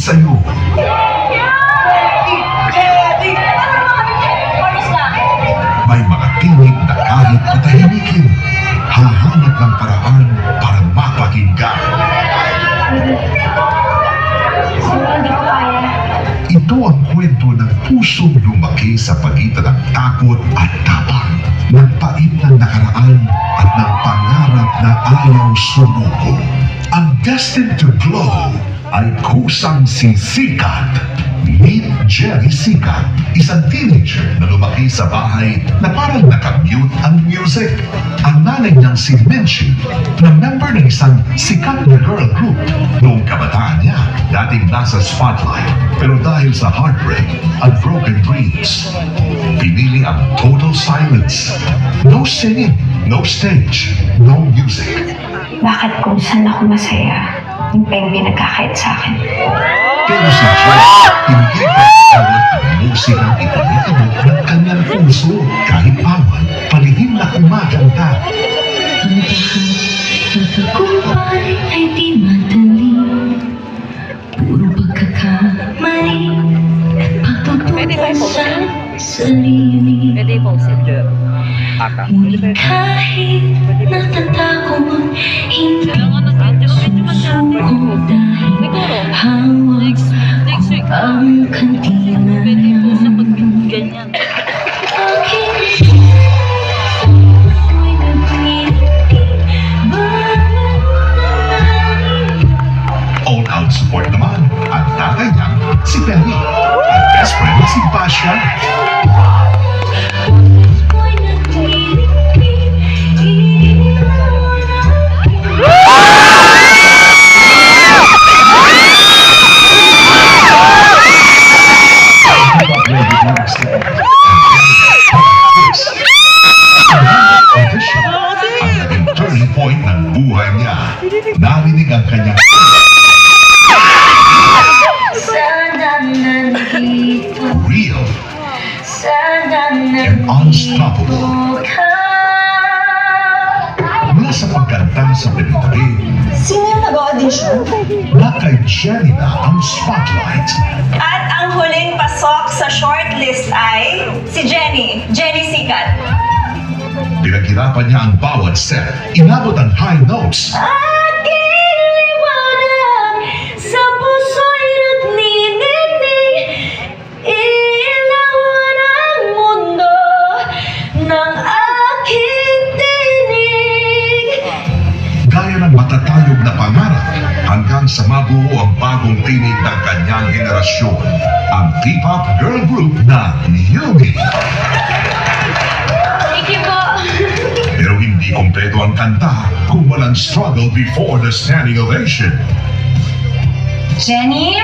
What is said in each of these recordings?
sa'yo. May mga tinig na kahit patahimikin, hahanap ng paraan para mapakinggan. Ito ang kwento ng pusong lumaki sa pagitan ng takot at tapang, ng pait ng nakaraan at ng pangarap na ayaw sumuko. Ang destined to glow ay kusang si Sikat. Meet Jenny Sikat, isang teenager na lumaki sa bahay na parang nakamute ang music. Ang nanay niyang si Menchie, na member ng isang sikat na girl group. Noong kabataan niya, dating nasa spotlight, pero dahil sa heartbreak at broken dreams, pinili ang total silence. No singing, no stage, no music. Bakit kung saan ako masaya, yung pa yung pinagkakait sa akin? Pero si Joy, hindi pa tawag ang musikang itinitibok ng kanyang puso. Kahit awan, palihim na kumakanta. Ang pagtagumpay ay di madali. Puro pagkakamali, pagtutunan sa sarili. Ngunit kahit natatakot, hindi susuko dahil hawak ang kantina ng aking ako'y nagpiliti All out support naman ang tatay niya, si Penny, at best friend si Basha. ako'y nagpiliti Ang naging turning point ng buhay niya. Narinig ang kanyang sana nandito, real sana and unstoppable. nandito ka. Mula sa pagkanta sa tabi-tabi, Sino yung nag-audition? na kay Jenny na ang spotlight. At ang huling pasok sa shortlist ay si Jenny Sikat. Pinaghirapan niya ang bawat set. Inabot ang high notes. Aking liwanag sa puso'y nagninig, ilawan ang mundo ng aking tinig. Gaya ng matatayog na pangarap hanggang sa mabuo ang bagong tinig ng kanyang henerasyon. Ang P-pop girl group na Yumi. Thank you po. Pero hindi kompleto ang kanta kung walang struggle before the standing ovation. Jenny,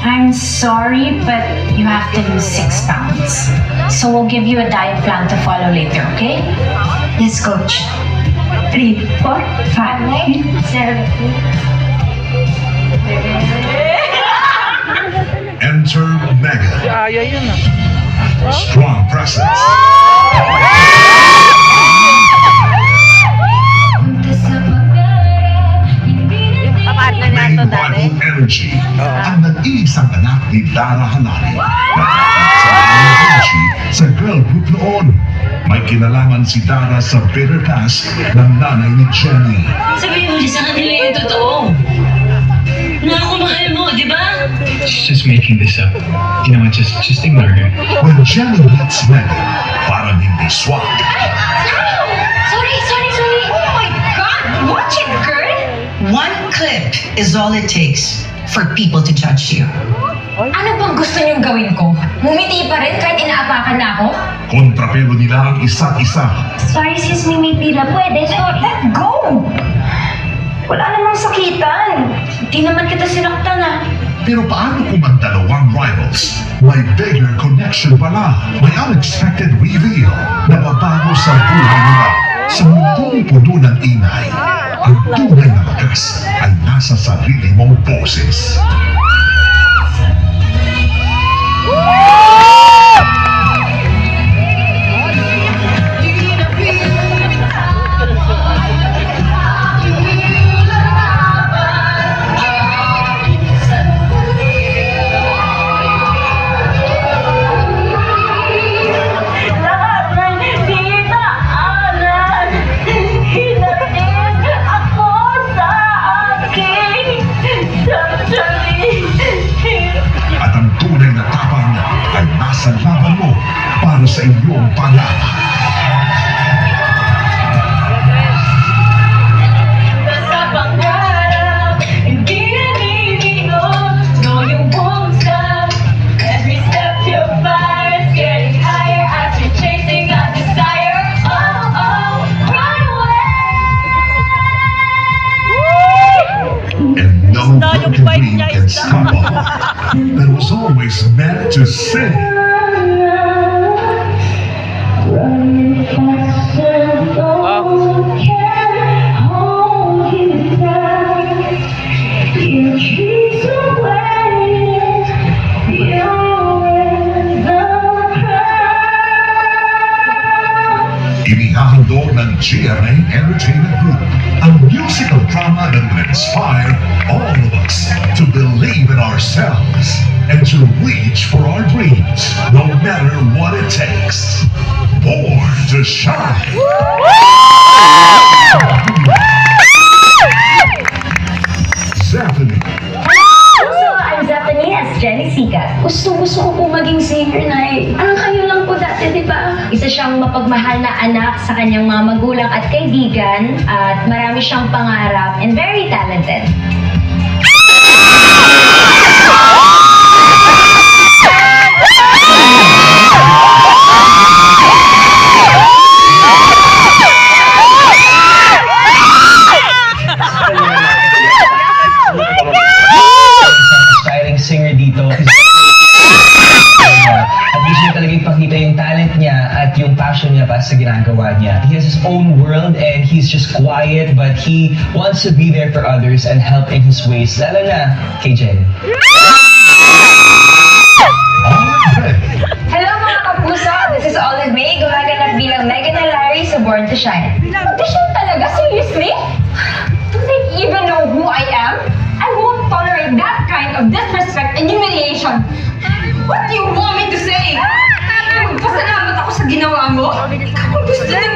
I'm sorry, but you have to lose 6 pounds. So we'll give you a diet plan to follow later, okay? Yes, coach. 3, 4, 5, 7. Enter Mega. Aya yun ah. Strong presence. Kapartner May nato dati. vital energy. Ang nag-iisang anak ni Dara Halali. Nagkakit sa kanyang energy sa girl group noon. May kinalaman si Dara sa bitter past ng nanay ni Jenny. Sabihin mo sa kanila yung totoo. Na ako mahal mo, di ba? She's just making this up. You know what, just ignore her. When Jenny meets Mega, parang hindi swak. Sorry. Oh my God! Watch it, girl! One clip is all it takes for people to judge you. Ano bang gusto niyong gawin ko? Mumiti pa rin kahit inaapakan na ako? Kontrapelo nila ang isa't isa. Sorry, sis, may pila. Pwede, sorry. Let go! Wala namang sakitan. Di naman kita sinaktan ah. Pero paano kung ang dalawang rivals may bigger connection pala? May unexpected reveal na babago sa buhay nila. Sa mundong puno ng ingay, ang tunay na wagas ay nasa sarili mong boses. Nava. Sa pangarap, hindi naniningon. No, you won't stop. Every step you fire is getting higher as you're chasing a desire. Oh, oh, run away. And no broken dream can stop a heart that was always meant to sing. Inihahandog ng GMA Entertainment Group ang musical drama that will inspire all of us to believe in ourselves and to reach for our dreams, no matter what it takes. Born to Shine! Stephanie, So, I'm Japanese, Jenny Sika. Gusto ko po maging singer, Nay. Parang kayo lang po dati, di ba? Isa siyang mapagmahal na anak sa kanyang mga magulang at kaibigan at marami siyang pangarap and very talented. Aspiring singer dito. At gusto niya talaga ipakita yung talent niya at yung passion niya para sa ginagawa niya. He has his own world and he's just quiet but he wants to be there for others and help in his ways. Lalo na kay Jen. Hello mga kapuso! This is Olive May, gumaganap bilang Megan and Larry sa Born to Shine. Audition talaga? Seriously? Don't they even know who I am? I won't tolerate that kind of disrespect and humiliation. What do you want me to say? Magpasalamat ako sa ginawa mo? Ikaw ang gusto ng...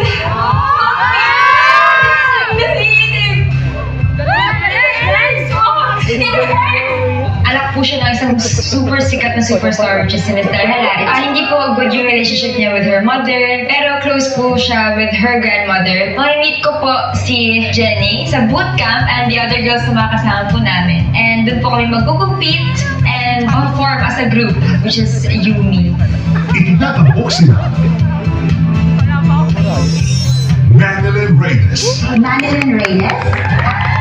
Anak po siya ng isang super sikat na superstar which is si Mr. Halari. Hindi po good yung relationship niya with her mother, pero close po siya with her grandmother. Mamimit ko po si Jenny sa bootcamp and the other girls na makasama po namin. And doon po kami magko-compete and perform as a group, which is Yumi. itinatambok sila Manilyn Reyes, Manilyn Reyes?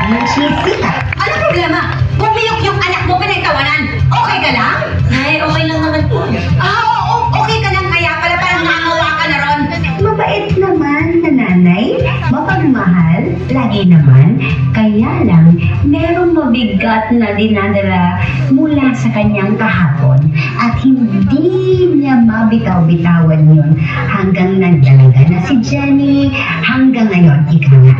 Yung chisita. Ano problema? Pumiyok yung anak mo pinagtawanan. Okay ka lang? Ay, okay lang naman po. Oo, okay ka lang kaya pala parang nangawa ka na ron. Mabait naman na nanay, mapagmahal, lagi naman. Kaya lang, merong mabigat na dinadala mula sa kanyang kahapon at hindi niya mabitaw-bitawan yun hanggang nagdalaga na si Jenny hanggang ngayon, ika nga.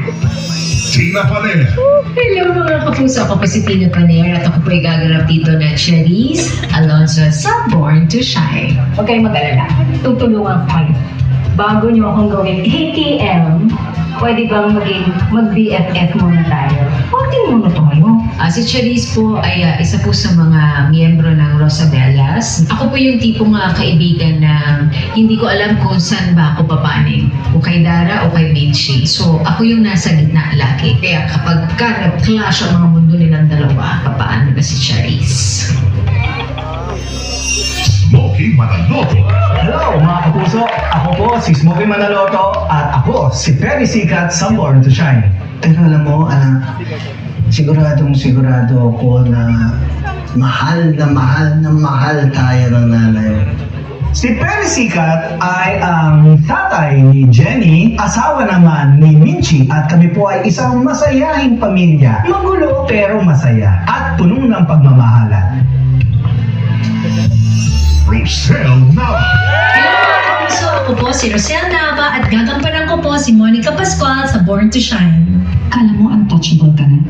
Tina Paner, Hello mga kapuso, ako po si Tina Paner at ako po ay gaganap dito na Cherise Alonso sa Born to Shine. Huwag kayong mag-alala. Tutulungan ko kayo. Bago niyo akong gawin ATM, pwede bang maging mag-BFF muna tayo? Outing muna tayo. Si Cherise po ay isa po sa mga miyembro ng Rosabellas. Ako po yung tipong kaibigan na hindi ko alam kung saan ba ako papaning. O kay Dara o kay Minchi. So ako yung nasa gitna lagi. Kaya kapag nag-clash ang mga mundo nilang dalawa, papaano na si Cherise. Smokey Manaloto, Hello mga kapuso, ako po si Smokey Manaloto at ako si Perry Sikat sa Born to Shine. Pero alam mo, siguradong ako na mahal tayo ng nanay. Si Perry Sikat ay ang tatay ni Jenny, asawa naman ni Minchi at kami po ay isang masayahing pamilya. Magulo pero masaya at puno ng pagmamahalan. Rosel Nava, So ako po si Rosel Nava at gagampanan ko po si Monica Pascual sa Born to Shine. Kala mo untouchable ka na?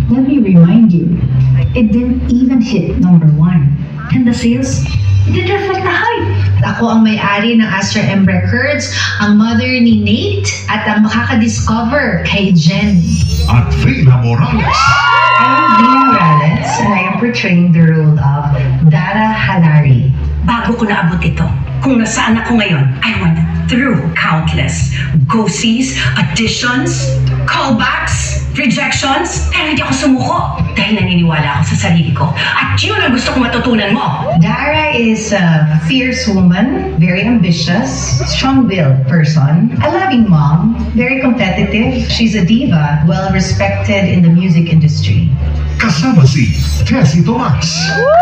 Let me remind you, it didn't even hit #1. And the sales, it didn't reflect the hype. Ako ang may-ari ng Astra M Records, ang mother ni Nate, at ang makaka-discover kay Jen. at Vina Morales. I'm Vina Morales and I am portraying the role of Dara Halari. bago ko naabot ito. Kung nasaan ako ngayon, I went through countless go-sees, auditions, callbacks, rejections, pero hindi ako sumuko dahil naniniwala ako sa sarili ko. At yun ang gusto kong matutunan mo. Dara is a fierce woman, very ambitious, strong-willed person, a loving mom, very competitive. She's a diva, well-respected in the music industry. Kasama si Tessie Tomas.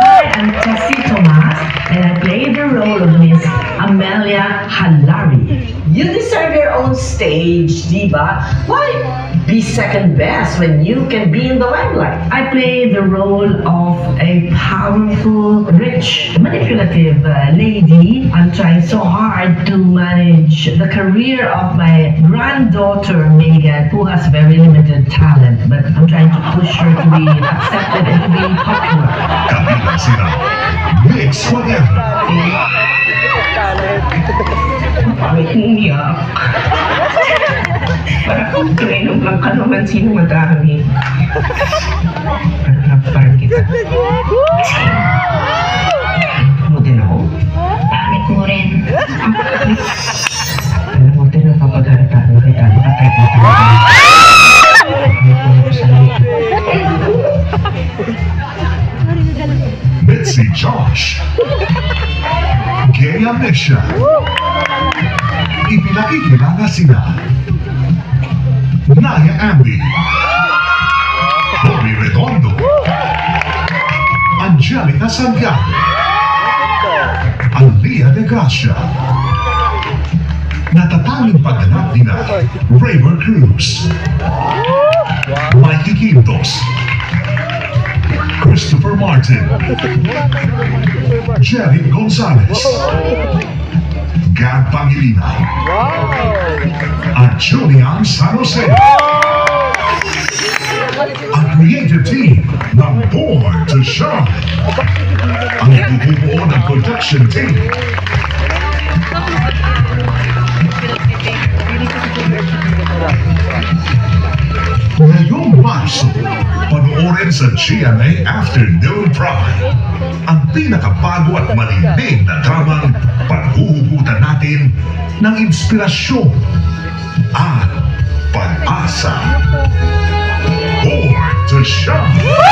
Hi, I'm Tessie Tomas, and I play the role of Miss Amelia Halari. You deserve your own stage, diva. Why be second best when you can be in the limelight? I play the role of a powerful, rich, manipulative lady. I'm trying so hard to manage the career of my granddaughter, Megan, who has very limited talent, but I'm trying to push her to be accepted and to be popular. Kabilang sila Mix Moderno. Bakit umiyak? Parang kainom lang ka naman sino madami. Parang kita. Mo din ako? Pangit mo rin. Alam mo, napapagharata na kita. Nakatay mo talaga. Betsy Josh. Gay Amnesia. Ipinakikilala sila Naya Andy, Bobby Redondo, Angelica Santiago, Alia de Gracia. Natatanging pagganap nila Raymer Cruz, Mikey Quintos, Christopher Martin, Jerry Gonzalez, Gab Pangilinan, at Julian San Jose. Ang creative team ng Born to Shine. Ang bubuo ng production team. Ngayong Marso, panoorin sa GMA Afternoon Prime ang pinakabago at malindig na dramang paghuhugutan natin ng inspirasyon at pag-asa. Born to Shine!